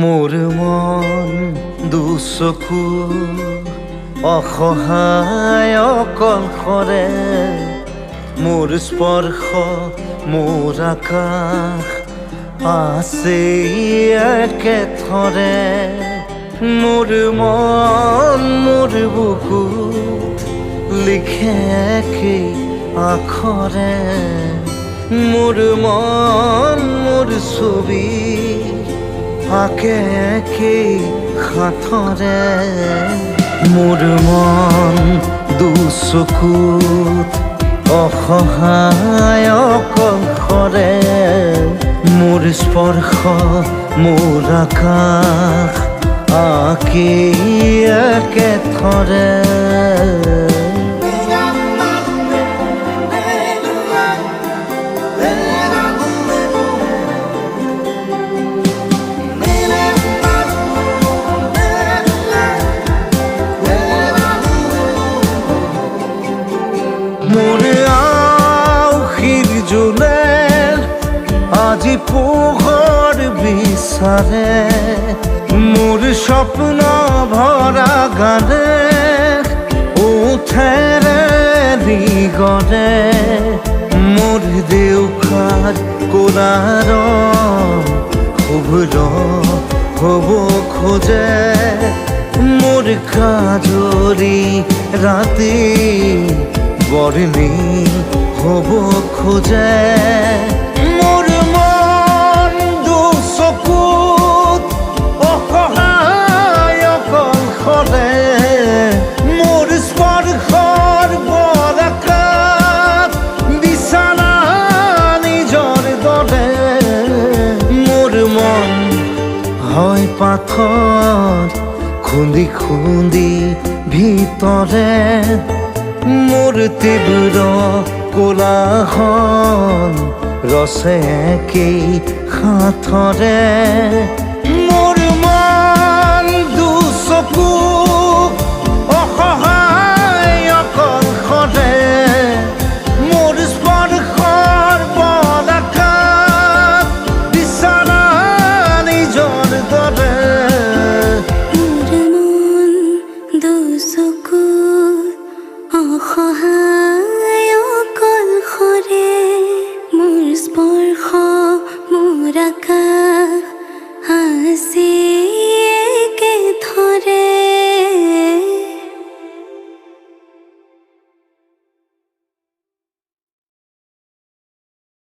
মোৰ মন দুচকু অসহায় অকলশৰে, মোৰ স্পৰ্শ মোৰ আকাশ আছে একেথৰে। মোৰ মন মোৰ বুকুত লিখে একেই আখৰে, মোৰ মন মোৰ ছবি আঁকে একেই হাতৰে। মোৰ মন দুচকুত অসহায় অকলশৰে, মোৰ স্পৰ্শ মোৰ আকাশ আঁকেই একেথৰে। মোৰ আউসীৰ জোলে আজি পোহৰ বিচাৰে, মোৰ স্বপ্ন ভৰা গানে উঠেৰে নিগৰে। মোৰ দেউখাৰ কোলাৰ শুভ্ৰ হ'ব খোজে, মোৰ কাজৰি ৰাতি বৰ্ণি হ'ব খোজে। মোৰ মন দুচকুত অসহায় অকলশৰে, মোৰ স্পৰ্শৰ বৰকাত বিছানা নিজৰ দৰে। মোৰ মন হয় পাথৰ খুন্দি খুন্দি ভিতৰে, মোৰ তীব্ৰ কোলাহল ৰচে একেই হাতৰে।